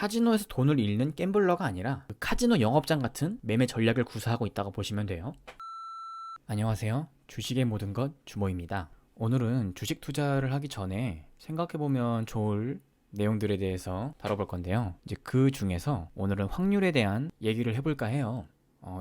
카지노에서 돈을 잃는 갬블러가 아니라 그 카지노 영업장 같은 매매 전략을 구사하고 있다고 보시면 돼요. 안녕하세요. 주식의 모든 것 주모입니다. 오늘은 주식 투자를 하기 전에 생각해보면 좋을 내용들에 대해서 다뤄볼 건데요. 이제 그 중에서 오늘은 확률에 대한 얘기를 해볼까 해요.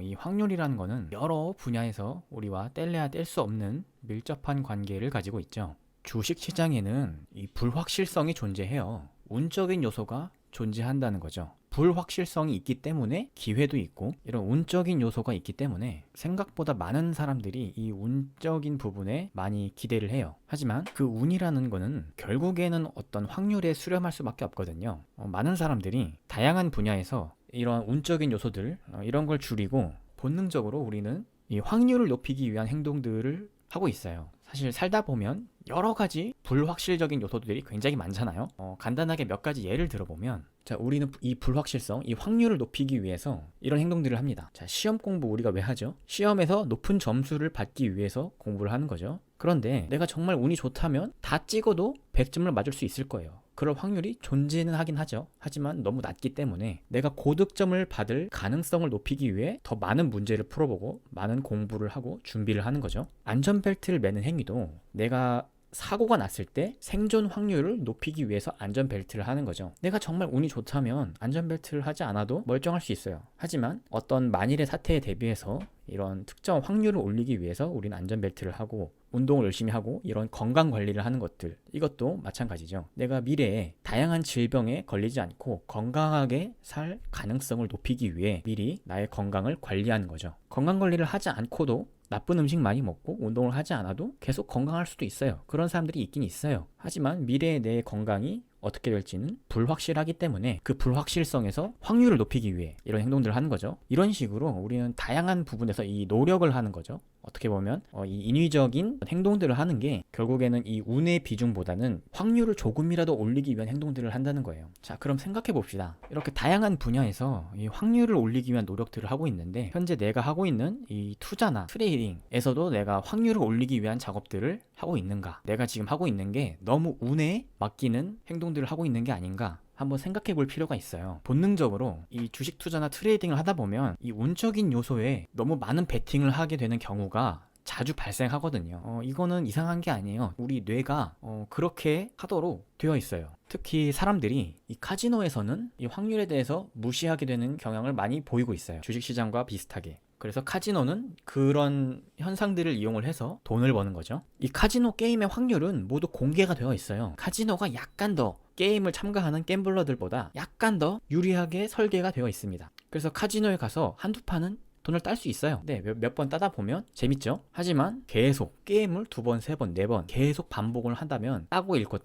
이 확률이라는 거는 여러 분야에서 우리와 뗄래야 뗄 수 없는 밀접한 관계를 가지고 있죠. 주식 시장에는 이 불확실성이 존재해요. 운적인 요소가 존재한다는 거죠. 불확실성이 있기 때문에 기회도 있고, 이런 운적인 요소가 있기 때문에 생각보다 많은 사람들이 이 운적인 부분에 많이 기대를 해요. 하지만 그 운이라는 거는 결국에는 어떤 확률에 수렴할 수밖에 없거든요. 많은 사람들이 다양한 분야에서 이런 운적인 요소들, 이런 걸 줄이고 본능적으로 우리는 이 확률을 높이기 위한 행동들을 하고 있어요. 사실 살다 보면 여러 가지 불확실적인 요소들이 굉장히 많잖아요. 간단하게 몇 가지 예를 들어보면, 자, 우리는 이 불확실성, 이 확률을 높이기 위해서 이런 행동들을 합니다. 자, 시험 공부 우리가 왜 하죠? 시험에서 높은 점수를 받기 위해서 공부를 하는 거죠. 그런데 내가 정말 운이 좋다면 다 찍어도 100점을 맞을 수 있을 거예요. 그럴 확률이 존재는 하긴 하죠. 하지만 너무 낮기 때문에 내가 고득점을 받을 가능성을 높이기 위해 더 많은 문제를 풀어보고 많은 공부를 하고 준비를 하는 거죠. 안전벨트를 매는 행위도 내가 사고가 났을 때 생존 확률을 높이기 위해서 안전벨트를 하는 거죠. 내가 정말 운이 좋다면 안전벨트를 하지 않아도 멀쩡할 수 있어요. 하지만 어떤 만일의 사태에 대비해서 이런 특정 확률을 올리기 위해서 우리는 안전벨트를 하고 운동을 열심히 하고 이런 건강 관리를 하는 것들, 이것도 마찬가지죠. 내가 미래에 다양한 질병에 걸리지 않고 건강하게 살 가능성을 높이기 위해 미리 나의 건강을 관리하는 거죠. 건강 관리를 하지 않고도 나쁜 음식 많이 먹고 운동을 하지 않아도 계속 건강할 수도 있어요. 그런 사람들이 있긴 있어요. 하지만 미래의 내 건강이 어떻게 될지는 불확실하기 때문에 그 불확실성에서 확률을 높이기 위해 이런 행동들을 하는 거죠. 이런 식으로 우리는 다양한 부분에서 이 노력을 하는 거죠. 어떻게 보면 이 인위적인 행동들을 하는 게 결국에는 이 운의 비중보다는 확률을 조금이라도 올리기 위한 행동들을 한다는 거예요. 자, 그럼 생각해 봅시다. 이렇게 다양한 분야에서 이 확률을 올리기 위한 노력들을 하고 있는데, 현재 내가 하고 있는 이 투자나 트레이딩에서도 내가 확률을 올리기 위한 작업들을 하고 있는가? 내가 지금 하고 있는 게 너무 운에 맡기는 행동들을 하고 있는 게 아닌가? 한번 생각해 볼 필요가 있어요. 본능적으로 이 주식 투자나 트레이딩을 하다 보면 이 운적인 요소에 너무 많은 베팅을 하게 되는 경우가 자주 발생하거든요. 이거는 이상한 게 아니에요. 우리 뇌가 그렇게 하도록 되어 있어요. 특히 사람들이 이 카지노에서는 이 확률에 대해서 무시하게 되는 경향을 많이 보이고 있어요. 주식시장과 비슷하게. 그래서 카지노는 그런 현상들을 이용을 해서 돈을 버는 거죠. 이 카지노 게임의 확률은 모두 공개가 되어 있어요. 카지노가 약간 더 게임을 참가하는 갬블러들보다 약간 더 유리하게 설계가 되어 있습니다. 그래서 카지노에 가서 한두 판은 돈을 딸 수 있어요. 네, 몇 번 따다 보면 재밌죠? 하지만 계속 게임을 두 번, 세 번, 네 번 계속 반복을 한다면 따고 잃고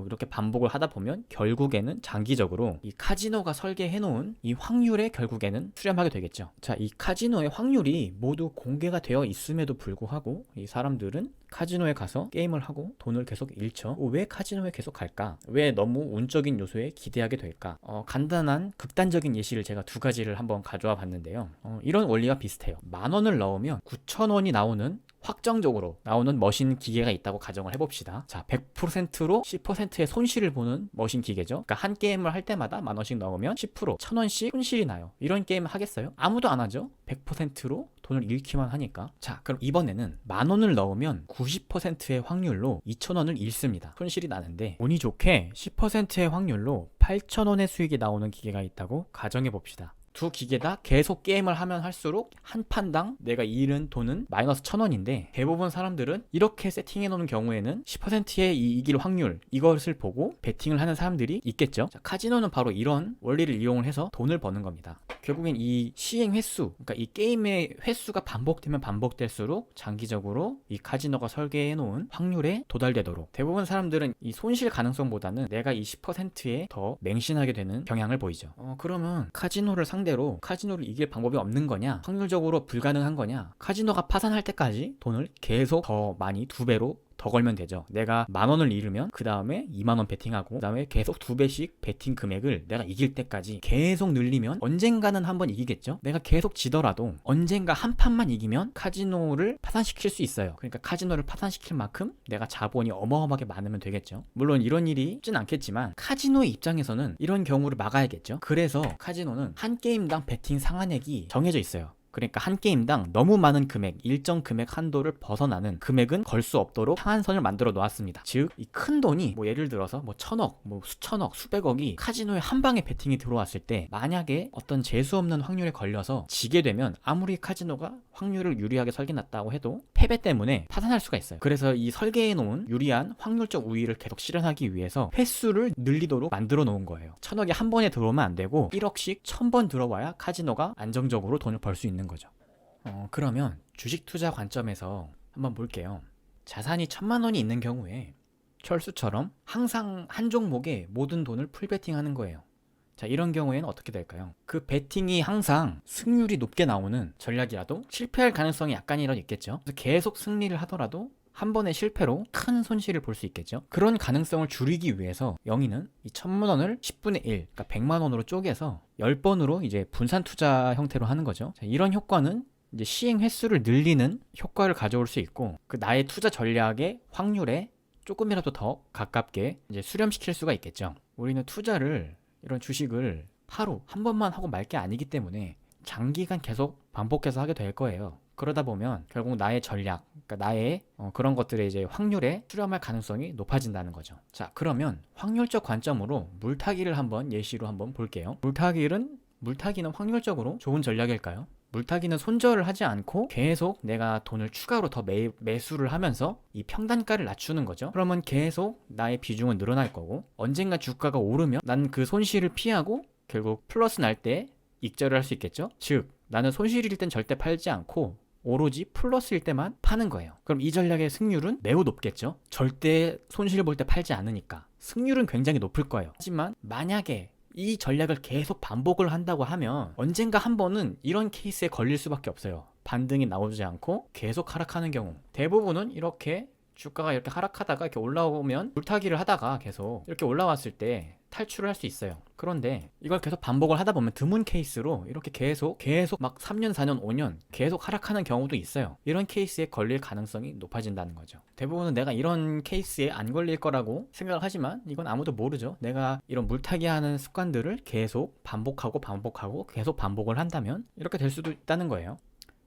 이렇게 반복을 하다 보면 결국에는 장기적으로 이 카지노가 설계해 놓은 이 확률에 결국에는 수렴하게 되겠죠. 자, 이 카지노의 확률이 모두 공개가 되어 있음에도 불구하고 이 사람들은 카지노에 가서 게임을 하고 돈을 계속 잃죠. 왜 카지노에 계속 갈까? 왜 너무 운적인 요소에 기대하게 될까? 간단한 극단적인 예시를 제가 두 가지를 한번 가져와 봤는데요. 이런 원리가 비슷해요. 10,000원을 넣으면 9,000원이 나오는, 확정적으로 나오는 머신 기계가 있다고 가정을 해봅시다. 자, 100%로 10%의 손실을 보는 머신 기계죠. 그러니까 한 게임을 할 때마다 10,000원씩 넣으면 10%, 1,000원씩 손실이 나요. 이런 게임 하겠어요? 아무도 안 하죠. 100%로 돈을 잃기만 하니까. 자, 그럼 이번에는 10,000원을 넣으면 90%의 확률로 2,000원을 잃습니다. 손실이 나는데 운이 좋게 10%의 확률로 8,000원의 수익이 나오는 기계가 있다고 가정해 봅시다. 두 기계 다 계속 게임을 하면 할수록 한 판당 내가 잃은 돈은 마이너스 1,000원인데, 대부분 사람들은 이렇게 세팅해 놓은 경우에는 10%의 이길 확률, 이것을 보고 베팅을 하는 사람들이 있겠죠. 자, 카지노는 바로 이런 원리를 이용을 해서 돈을 버는 겁니다. 결국엔 이 시행 횟수, 그러니까 이 게임의 횟수가 반복되면 반복될수록 장기적으로 이 카지노가 설계해 놓은 확률에 도달되도록, 대부분 사람들은 이 손실 가능성보다는 내가 이 10%에 더 맹신하게 되는 경향을 보이죠. 그러면 카지노를 상대로 카지노를 이길 방법이 없는 거냐? 확률적으로 불가능한 거냐? 카지노가 파산할 때까지 돈을 계속 더 많이 2배로 더 걸면 되죠. 내가 10,000원을 잃으면 그 다음에 20,000원 베팅하고 그 다음에 계속 2배씩 베팅 금액을 내가 이길 때까지 계속 늘리면 언젠가는 한번 이기겠죠. 내가 계속 지더라도 언젠가 한 판만 이기면 카지노를 파산시킬 수 있어요. 그러니까 카지노를 파산시킬 만큼 내가 자본이 어마어마하게 많으면 되겠죠. 물론 이런 일이 쉽진 않겠지만 카지노의 입장에서는 이런 경우를 막아야겠죠. 그래서 카지노는 한 게임당 베팅 상한액이 정해져 있어요. 그러니까 한 게임당 너무 많은 금액, 일정 금액 한도를 벗어나는 금액은 걸 수 없도록 상한선을 만들어 놓았습니다. 즉, 이 큰 돈이 예를 들어서 1,000억, 수천억, 수백억이 카지노에 한 방에 베팅이 들어왔을 때 만약에 어떤 재수 없는 확률에 걸려서 지게 되면 아무리 카지노가 확률을 유리하게 설계놨다고 해도 패배 때문에 파산할 수가 있어요. 그래서 이 설계해 놓은 유리한 확률적 우위를 계속 실현하기 위해서 횟수를 늘리도록 만들어 놓은 거예요. 1,000억이 한 번에 들어오면 안 되고 1억씩 1,000번 들어와야 카지노가 안정적으로 돈을 벌 수 있는 거죠. 그러면 주식 투자 관점에서 한번 볼게요. 자산이 1,000만 원이 있는 경우에 철수처럼 항상 한 종목에 모든 돈을 풀베팅하는 거예요. 자, 이런 경우에는 어떻게 될까요? 그 베팅이 항상 승률이 높게 나오는 전략이라도 실패할 가능성이 약간이라도 있겠죠. 그래서 계속 승리를 하더라도 한 번의 실패로 큰 손실을 볼 수 있겠죠. 그런 가능성을 줄이기 위해서 영희는 이 1,000만 원을 10분의 1, 그러니까 100만 원으로 쪼개서 10번으로 이제 분산 투자 형태로 하는 거죠. 자, 이런 효과는 이제 시행 횟수를 늘리는 효과를 가져올 수 있고, 그 나의 투자 전략의 확률에 조금이라도 더 가깝게 이제 수렴시킬 수가 있겠죠. 우리는 투자를, 이런 주식을 하루 한 번만 하고 말 게 아니기 때문에 장기간 계속 반복해서 하게 될 거예요. 그러다 보면 결국 나의 전략, 그러니까 나의 그런 것들의 이제 확률에 수렴할 가능성이 높아진다는 거죠. 자, 그러면 확률적 관점으로 물타기를 한번 예시로 한번 볼게요. 물타기는 확률적으로 좋은 전략일까요? 물타기는 손절을 하지 않고 계속 내가 돈을 추가로 더 매수를 하면서 이 평단가를 낮추는 거죠. 그러면 계속 나의 비중은 늘어날 거고, 언젠가 주가가 오르면 난 그 손실을 피하고 결국 플러스 날 때 익절을 할 수 있겠죠. 즉, 나는 손실일 땐 절대 팔지 않고 오로지 플러스일 때만 파는 거예요. 그럼 이 전략의 승률은 매우 높겠죠. 절대 손실 볼 때 팔지 않으니까 승률은 굉장히 높을 거예요. 하지만 만약에 이 전략을 계속 반복을 한다고 하면 언젠가 한 번은 이런 케이스에 걸릴 수밖에 없어요. 반등이 나오지 않고 계속 하락하는 경우, 대부분은 이렇게 주가가 이렇게 하락하다가 이렇게 올라오면 물타기를 하다가 계속 이렇게 올라왔을 때 탈출을 할 수 있어요. 그런데 이걸 계속 반복을 하다 보면 드문 케이스로 이렇게 계속 막 3년, 4년, 5년 계속 하락하는 경우도 있어요. 이런 케이스에 걸릴 가능성이 높아진다는 거죠. 대부분은 내가 이런 케이스에 안 걸릴 거라고 생각을 하지만 이건 아무도 모르죠. 내가 이런 물타기 하는 습관들을 계속 반복하고 계속 반복을 한다면 이렇게 될 수도 있다는 거예요.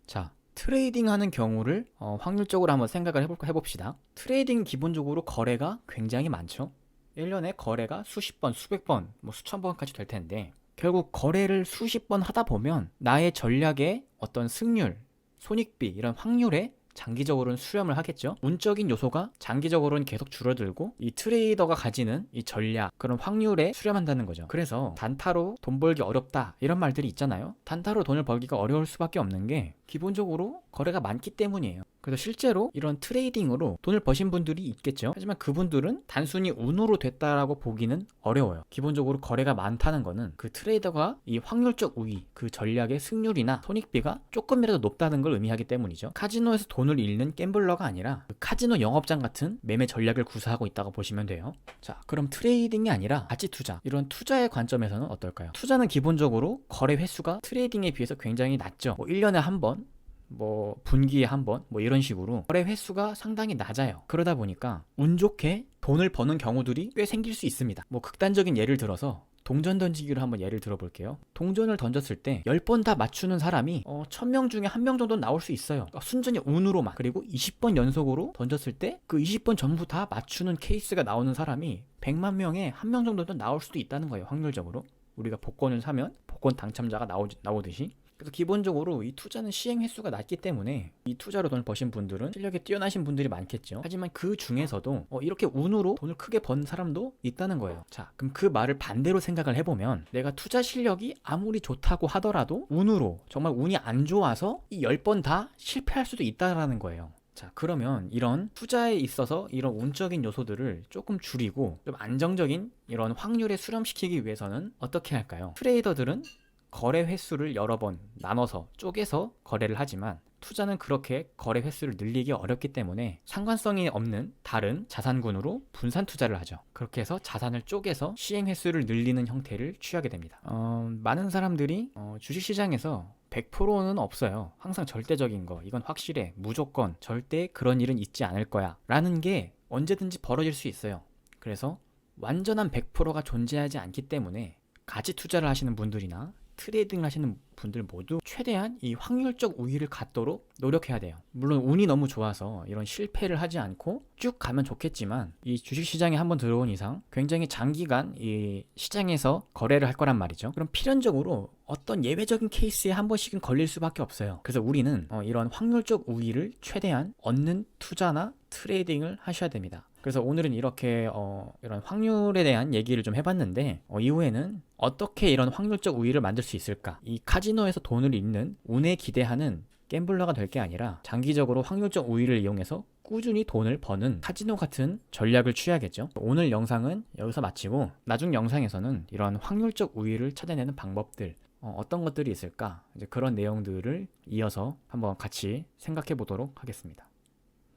자, 트레이딩 하는 경우를 확률적으로 한번 생각을 해봅시다. 트레이딩 기본적으로 거래가 굉장히 많죠. 1년에 거래가 수십 번, 수백 번, 수천 번까지 될 텐데, 결국 거래를 수십 번 하다 보면 나의 전략의 어떤 승률, 손익비, 이런 확률에 장기적으로는 수렴을 하겠죠. 운적인 요소가 장기적으로는 계속 줄어들고 이 트레이더가 가지는 이 전략, 그런 확률에 수렴한다는 거죠. 그래서 단타로 돈 벌기 어렵다 이런 말들이 있잖아요. 단타로 돈을 벌기가 어려울 수밖에 없는 게 기본적으로 거래가 많기 때문이에요. 그래서 실제로 이런 트레이딩으로 돈을 버신 분들이 있겠죠. 하지만 그분들은 단순히 운으로 됐다라고 보기는 어려워요. 기본적으로 거래가 많다는 거는 그 트레이더가 이 확률적 우위, 그 전략의 승률이나 손익비가 조금이라도 높다는 걸 의미하기 때문이죠. 카지노에서 돈을 잃는 갬블러가 아니라 그 카지노 영업장 같은 매매 전략을 구사하고 있다고 보시면 돼요. 자, 그럼 트레이딩이 아니라 가치 투자, 이런 투자의 관점에서는 어떨까요? 투자는 기본적으로 거래 횟수가 트레이딩에 비해서 굉장히 낮죠. 1년에 한 번, 분기에 한 번, 이런 식으로 거래 횟수가 상당히 낮아요. 그러다 보니까 운 좋게 돈을 버는 경우들이 꽤 생길 수 있습니다. 극단적인 예를 들어서 동전 던지기로 한번 예를 들어볼게요. 동전을 던졌을 때 10번 다 맞추는 사람이 1,000명 중에 1명 정도는 나올 수 있어요. 순전히 운으로만. 그리고 20번 연속으로 던졌을 때 그 20번 전부 다 맞추는 케이스가 나오는 사람이 100만 명에 1명 정도는 나올 수도 있다는 거예요. 확률적으로. 우리가 복권을 사면 복권 당첨자가 나오듯이. 그래서 기본적으로 이 투자는 시행 횟수가 낮기 때문에 이 투자로 돈을 버신 분들은 실력이 뛰어나신 분들이 많겠죠. 하지만 그 중에서도 이렇게 운으로 돈을 크게 번 사람도 있다는 거예요. 자, 그럼 그 말을 반대로 생각을 해보면 내가 투자 실력이 아무리 좋다고 하더라도 운으로, 정말 운이 안 좋아서 이 10번 다 실패할 수도 있다라는 거예요. 자, 그러면 이런 투자에 있어서 이런 운적인 요소들을 조금 줄이고 좀 안정적인 이런 확률에 수렴시키기 위해서는 어떻게 할까요? 트레이더들은 거래 횟수를 여러 번 나눠서 쪼개서 거래를 하지만 투자는 그렇게 거래 횟수를 늘리기 어렵기 때문에 상관성이 없는 다른 자산군으로 분산 투자를 하죠. 그렇게 해서 자산을 쪼개서 시행 횟수를 늘리는 형태를 취하게 됩니다. 많은 사람들이 주식시장에서 100%는 없어요. 항상 절대적인 거, 이건 확실해, 무조건, 절대 그런 일은 있지 않을 거야 라는 게 언제든지 벌어질 수 있어요. 그래서 완전한 100%가 존재하지 않기 때문에 가치 투자를 하시는 분들이나 트레이딩을 하시는 분들 모두 최대한 이 확률적 우위를 갖도록 노력해야 돼요. 물론 운이 너무 좋아서 이런 실패를 하지 않고 쭉 가면 좋겠지만 이 주식시장에 한번 들어온 이상 굉장히 장기간 이 시장에서 거래를 할 거란 말이죠. 그럼 필연적으로 어떤 예외적인 케이스에 한 번씩은 걸릴 수밖에 없어요. 그래서 우리는 이런 확률적 우위를 최대한 얻는 투자나 트레이딩을 하셔야 됩니다. 그래서 오늘은 이렇게 이런 확률에 대한 얘기를 좀 해봤는데 이후에는 어떻게 이런 확률적 우위를 만들 수 있을까? 이 카지노에서 돈을 잃는 운에 기대하는 갬블러가 될 게 아니라 장기적으로 확률적 우위를 이용해서 꾸준히 돈을 버는 카지노 같은 전략을 취해야겠죠. 오늘 영상은 여기서 마치고 나중 영상에서는 이런 확률적 우위를 찾아내는 방법들 어떤 것들이 있을까? 이제 그런 내용들을 이어서 한번 같이 생각해 보도록 하겠습니다.